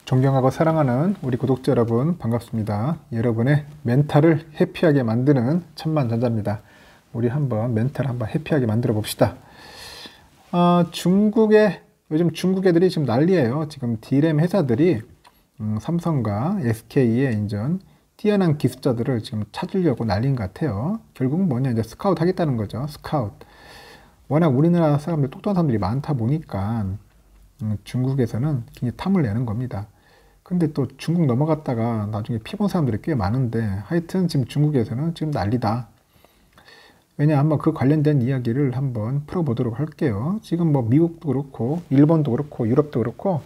존경하고 사랑하는 우리 구독자 여러분 반갑습니다. 여러분의 멘탈을 해피하게 만드는 천만전자입니다. 우리 한번 멘탈 한번 해피하게 만들어 봅시다. 요즘 중국 애들이 지금 난리예요. 지금 D램 회사들이 삼성과 SK의 인전 뛰어난 기술자들을 지금 찾으려고 난리인 것 같아요. 결국은 뭐냐, 이제 스카우트 하겠다는 거죠. 스카우트. 워낙 우리나라 사람들, 똑똑한 사람들이 많다 보니까 중국에서는 굉장히 탐을 내는 겁니다. 근데 또 중국 넘어갔다가 나중에 피본 사람들이 꽤 많은데, 하여튼 지금 중국에서는 지금 난리다. 왜냐, 한번 그 관련된 이야기를 한번 풀어보도록 할게요. 지금 뭐 미국도 그렇고 일본도 그렇고 유럽도 그렇고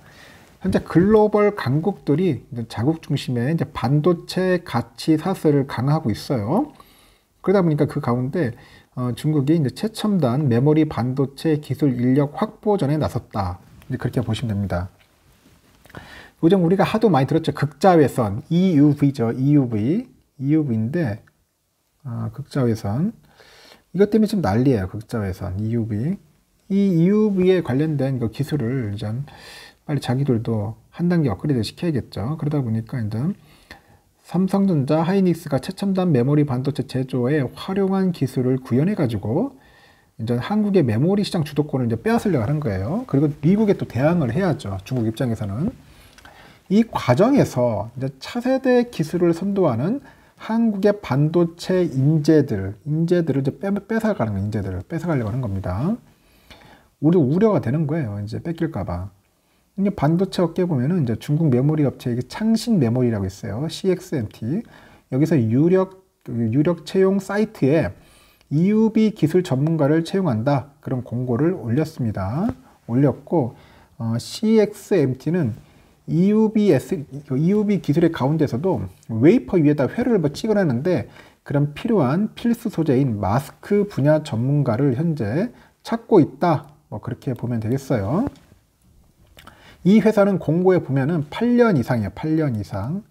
현재 글로벌 강국들이 자국 중심의 이제 반도체 가치 사슬을 강화하고 있어요. 그러다 보니까 그 가운데 중국이 이제 최첨단 메모리 반도체 기술 인력 확보전에 나섰다. 이제 그렇게 보시면 됩니다. 요즘 우리가 하도 많이 들었죠. 극자외선, EUV죠. EUV인데, 극자외선. 이것 때문에 지금 난리예요. 극자외선, EUV. 이 EUV에 관련된 그 기술을 이제 빨리 자기들도 한 단계 업그레이드 시켜야겠죠. 그러다 보니까 이제 삼성전자, 하이닉스가 최첨단 메모리 반도체 제조에 활용한 기술을 구현해가지고 이제 한국의 메모리 시장 주도권을 이제 빼앗으려고 하는 거예요. 그리고 미국에 또 대항을 해야죠. 중국 입장에서는. 이 과정에서 이제 차세대 기술을 선도하는 한국의 반도체 인재들을 이제 뺏어가는 거, 인재들을 뺏어가려고 하는 겁니다. 우리 우려가 되는 거예요. 이제 뺏길까봐. 이제 반도체 업계 보면은 이제 중국 메모리 업체, 이게 창신 메모리라고 있어요. CXMT. 여기서 유력 채용 사이트에 EUV 기술 전문가를 채용한다. 그런 공고를 올렸습니다. 올렸고, CXMT는 EUV 기술의 가운데서도 웨이퍼 위에다 회로를 찍어내는데 그런 필요한 필수 소재인 마스크 분야 전문가를 현재 찾고 있다. 뭐 그렇게 보면 되겠어요. 이 회사는 공고에 보면은 8년 이상이에요. 8년 이상.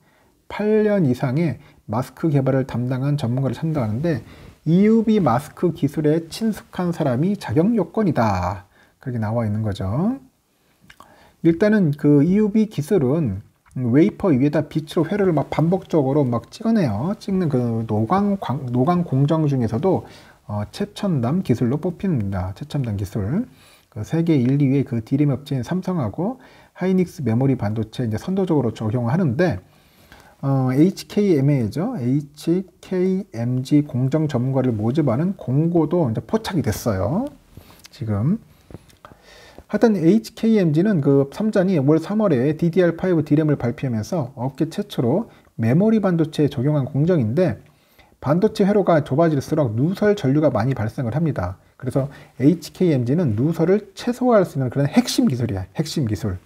8년 이상의 마스크 개발을 담당한 전문가를 찾는다는데 EUV 마스크 기술에 친숙한 사람이 자격 요건이다. 그렇게 나와 있는 거죠. 일단은 그 EUV 기술은 웨이퍼 위에다 빛으로 회로를 막 반복적으로 막 찍어내요. 찍는 그 노광 공정 중에서도 최첨단 기술로 뽑힙니다. 최첨단 기술. 그 세계 1, 2위의 그 D램 업체인 삼성하고 하이닉스 메모리 반도체 이제 선도적으로 적용을 하는데, HKMA죠. HKMG 공정 전문가를 모집하는 공고도 이제 포착이 됐어요. 지금. 하여튼 HKMG는 그 삼전이 올 3월에 DDR5 D램을 발표하면서 업계 최초로 메모리 반도체에 적용한 공정인데, 반도체 회로가 좁아질수록 누설 전류가 많이 발생을 합니다. 그래서 HKMG는 누설을 최소화할 수 있는 그런 핵심 기술이야. 핵심 기술.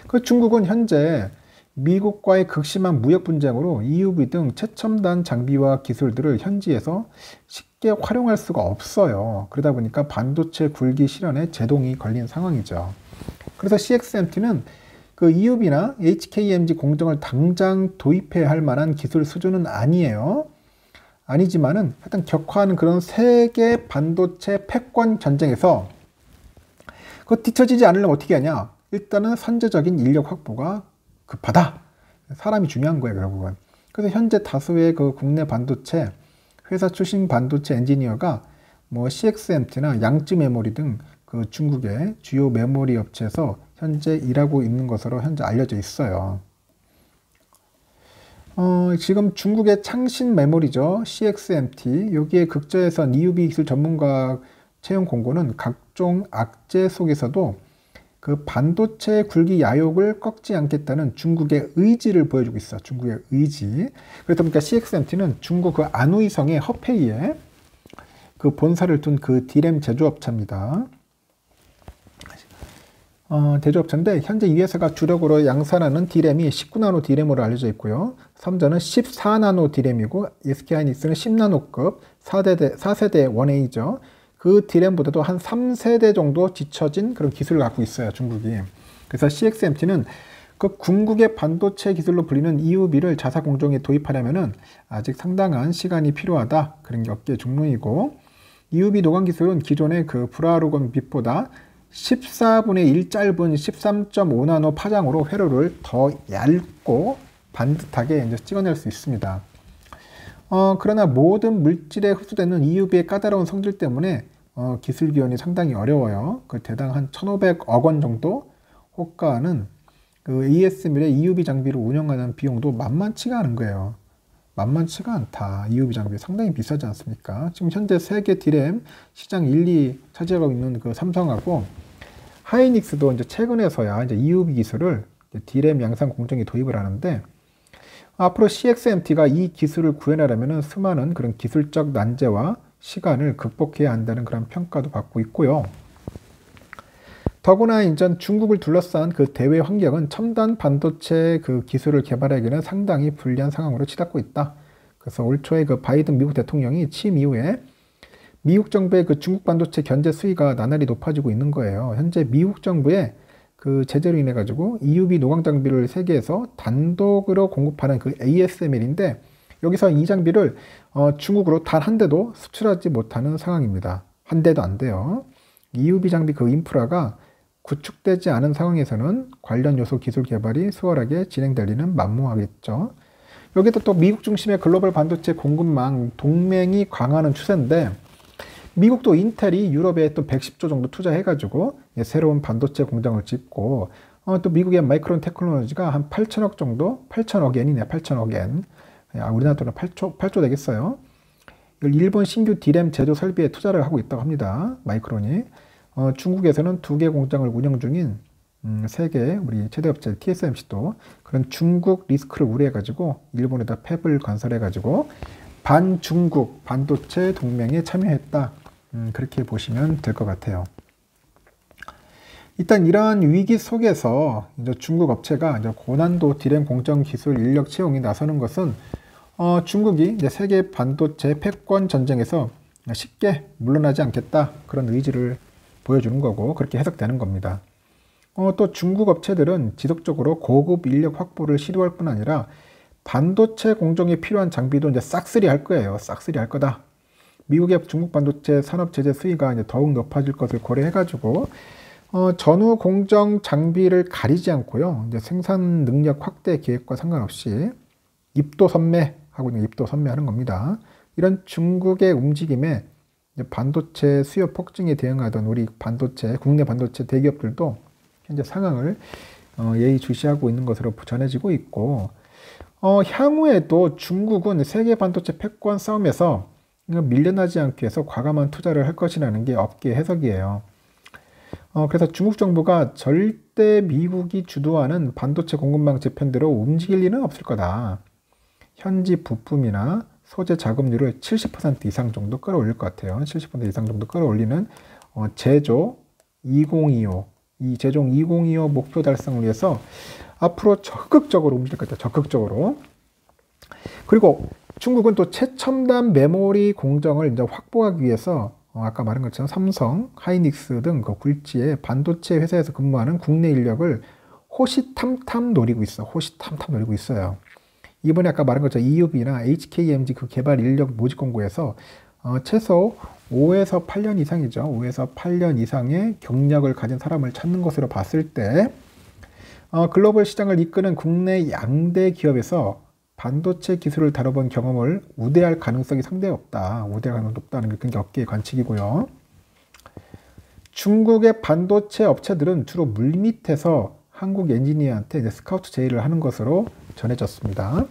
그 중국은 현재 미국과의 극심한 무역 분쟁으로 EUV 등 최첨단 장비와 기술들을 현지에서 쉽게 활용할 수가 없어요. 그러다 보니까 반도체 굴기 실현에 제동이 걸린 상황이죠. 그래서 CXMT는 그 EUV나 HKMG 공정을 당장 도입해야 할 만한 기술 수준은 아니에요. 아니지만은 하여튼 격화하는 그런 세계 반도체 패권 전쟁에서 그거 뒤처지지 않으려면 어떻게 하냐? 일단은 선제적인 인력 확보가 급하다. 사람이 중요한 거예요, 결국은. 그래서 현재 다수의 그 국내 반도체 회사 출신 반도체 엔지니어가 뭐 CXMT나 양쯔 메모리 등 그 중국의 주요 메모리 업체에서 현재 일하고 있는 것으로 현재 알려져 있어요. 지금 중국의 창신 메모리죠. CXMT. 여기에 극자에선 EUV 기술 전문가 채용 공고는 각종 악재 속에서도 그 반도체 굴기 야욕을 꺾지 않겠다는 중국의 의지를 보여주고 있어. 중국의 의지. 그러다 보니까 CXMT는 중국 그 안후이성의 허페이에 그 본사를 둔 그 D램 제조업체입니다. 제조업체인데 현재 이 회사가 주력으로 양산하는 D램이 19나노 D램으로 알려져 있고요. 삼전은 14나노 D램이고 SK하이닉스는 10나노급 4세대 1A죠. 그 D램보다도 한 3세대 정도 뒤처진 그런 기술을 갖고 있어요, 중국이. 그래서 CXMT는 그 궁극의 반도체 기술로 불리는 EUV를 자사 공정에 도입하려면은 아직 상당한 시간이 필요하다. 그런 게 업계 중론이고, EUV 노광 기술은 기존의 그 브라루건 빛보다 14분의 1 짧은 13.5나노 파장으로 회로를 더 얇고 반듯하게 이제 찍어낼 수 있습니다. 그러나 모든 물질에 흡수되는 EUV의 까다로운 성질 때문에 기술 기원이 상당히 어려워요. 그 대당 한 1,500억 원 정도 호가는 그 ASML의 EUV 장비를 운영하는 비용도 만만치가 않은 거예요. 만만치가 않다. EUV 장비 상당히 비싸지 않습니까? 지금 현재 세계 D램 시장 1, 2 차지하고 있는 그 삼성하고 하이닉스도 이제 최근에서야 이제 EUV 기술을 D램 양산 공정에 도입을 하는데, 앞으로 CXMT가 이 기술을 구현하려면 수많은 그런 기술적 난제와 시간을 극복해야 한다는 그런 평가도 받고 있고요. 더구나 이제 중국을 둘러싼 그 대외 환경은 첨단 반도체 그 기술을 개발하기는 상당히 불리한 상황으로 치닫고 있다. 그래서 올 초에 그 바이든 미국 대통령이 취임 이후에 미국 정부의 그 중국 반도체 견제 수위가 나날이 높아지고 있는 거예요. 현재 미국 정부의 그 제재로 인해 가지고 EUV 노광 장비를 세계에서 단독으로 공급하는 그 ASML인데, 여기서 이 장비를 중국으로 단 한 대도 수출하지 못하는 상황입니다. 한 대도 안 돼요. EUV 장비 그 인프라가 구축되지 않은 상황에서는 관련 요소 기술 개발이 수월하게 진행될 리는 만무하겠죠. 여기도 또 미국 중심의 글로벌 반도체 공급망 동맹이 강화하는 추세인데, 미국도 인텔이 유럽에 또 110조 정도 투자해가지고 새로운 반도체 공장을 짓고, 또 미국의 마이크론 테크놀로지가 한 8천억 정도, 8천억 엔이네, 8천억 엔. 우리나라 돈은 8조 되겠어요. 일본 신규 D램 제조 설비에 투자를 하고 있다고 합니다. 마이크론이. 중국에서는 2개 공장을 운영 중인 세계 우리 최대 업체 TSMC도 그런 중국 리스크를 우려해가지고 일본에다 팹을 건설해가지고 반중국 반도체 동맹에 참여했다. 그렇게 보시면 될 것 같아요. 일단 이러한 위기 속에서 이제 중국 업체가 이제 고난도 D램 공정 기술 인력 채용에 나서는 것은 중국이 이제 세계 반도체 패권 전쟁에서 쉽게 물러나지 않겠다, 그런 의지를 보여주는 거고, 그렇게 해석되는 겁니다. 또 중국 업체들은 지속적으로 고급 인력 확보를 시도할 뿐 아니라 반도체 공정에 필요한 장비도 이제 싹쓸이 할 거예요. 싹쓸이 할 거다. 미국의 중국 반도체 산업 제재 수위가 이제 더욱 높아질 것을 고려해가지고 전후 공정 장비를 가리지 않고요, 이제 생산 능력 확대 계획과 상관없이 입도 선매하고 있는 입도 선매하는 겁니다. 이런 중국의 움직임에 반도체 수요 폭증에 대응하던 우리 반도체, 국내 반도체 대기업들도 현재 상황을 예의주시하고 있는 것으로 전해지고 있고, 향후에도 중국은 세계 반도체 패권 싸움에서 밀려나지 않기 위해서 과감한 투자를 할 것이라는 게 업계 해석이에요. 그래서 중국 정부가 절대 미국이 주도하는 반도체 공급망 재편대로 움직일 리는 없을 거다. 현지 부품이나 소재 자금률을 70% 이상 정도 끌어올릴 것 같아요. 70% 이상 정도 끌어올리는 제조 2025, 이 제종 2025 목표 달성을 위해서 앞으로 적극적으로 움직일 것 같아요. 적극적으로. 그리고 중국은 또 최첨단 메모리 공정을 이제 확보하기 위해서 아까 말한 것처럼 삼성, 하이닉스 등 그 굴지의 반도체 회사에서 근무하는 국내 인력을 호시탐탐 노리고 있어. 호시탐탐 노리고 있어요. 이번에 아까 말한 것처럼 EUV나 HKMG 그 개발 인력 모집 공고에서 최소 5에서 8년 이상이죠. 5에서 8년 이상의 경력을 가진 사람을 찾는 것으로 봤을 때 글로벌 시장을 이끄는 국내 양대 기업에서 반도체 기술을 다뤄본 경험을 우대할 가능성이 상당히 없다. 우대할 가능성이 없다는 게 굉장히 업계의 관측이고요. 중국의 반도체 업체들은 주로 물밑에서 한국 엔지니어한테 이제 스카우트 제의를 하는 것으로 전해졌습니다.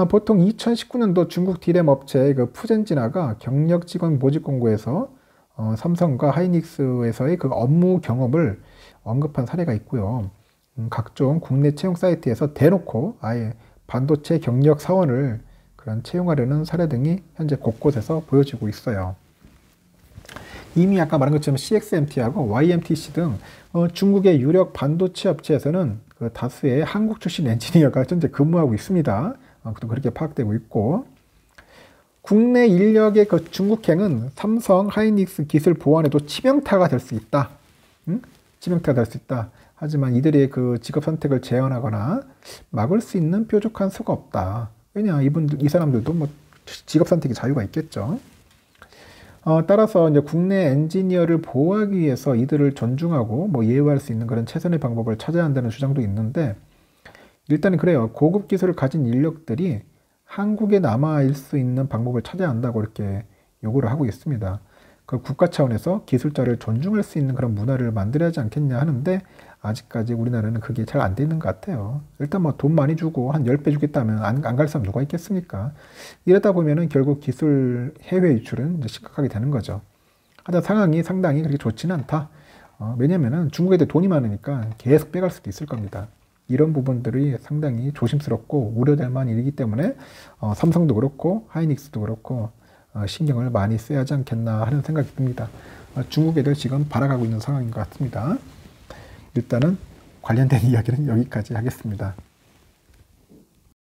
보통 2019년도 중국 D램 업체 그 푸젠진화가 경력 직원 모집 공고에서 삼성과 하이닉스에서의 그 업무 경험을 언급한 사례가 있고요. 각종 국내 채용 사이트에서 대놓고 아예 반도체 경력 사원을 그런 채용하려는 사례 등이 현재 곳곳에서 보여지고 있어요. 이미 아까 말한 것처럼 CXMT하고 YMTC 등 중국의 유력 반도체 업체에서는 그 다수의 한국 출신 엔지니어가 현재 근무하고 있습니다. 또 그렇게 파악되고 있고, 국내 인력의 그 중국행은 삼성, 하이닉스 기술 보완에도 치명타가 될 수 있다. 치명타가 될 수 있다. 하지만 이들의 그 직업 선택을 제한하거나 막을 수 있는 뾰족한 수가 없다. 왜냐, 이 사람들도 뭐 직업 선택의 자유가 있겠죠. 따라서 이제 국내 엔지니어를 보호하기 위해서 이들을 존중하고 뭐 예우할 수 있는 그런 최선의 방법을 찾아야 한다는 주장도 있는데, 일단은 그래요. 고급 기술을 가진 인력들이 한국에 남아있을 수 있는 방법을 찾아야 한다고 이렇게 요구를 하고 있습니다. 그 국가 차원에서 기술자를 존중할 수 있는 그런 문화를 만들어야 하지 않겠냐 하는데, 아직까지 우리나라는 그게 잘 안 되는 것 같아요. 일단 뭐 돈 많이 주고 한 10배 주겠다면 안 갈 사람 누가 있겠습니까? 이러다 보면은 결국 기술 해외 유출은 이제 심각하게 되는 거죠. 하여튼 상황이 상당히 그렇게 좋지는 않다. 왜냐면은 중국 애들 돈이 많으니까 계속 빼갈 수도 있을 겁니다. 이런 부분들이 상당히 조심스럽고 우려될 만한 일이기 때문에 삼성도 그렇고 하이닉스도 그렇고 신경을 많이 써야 하지 않겠나 하는 생각이 듭니다. 중국 애들 지금 발악하고 있는 상황인 것 같습니다. 일단은 관련된 이야기는 여기까지 하겠습니다.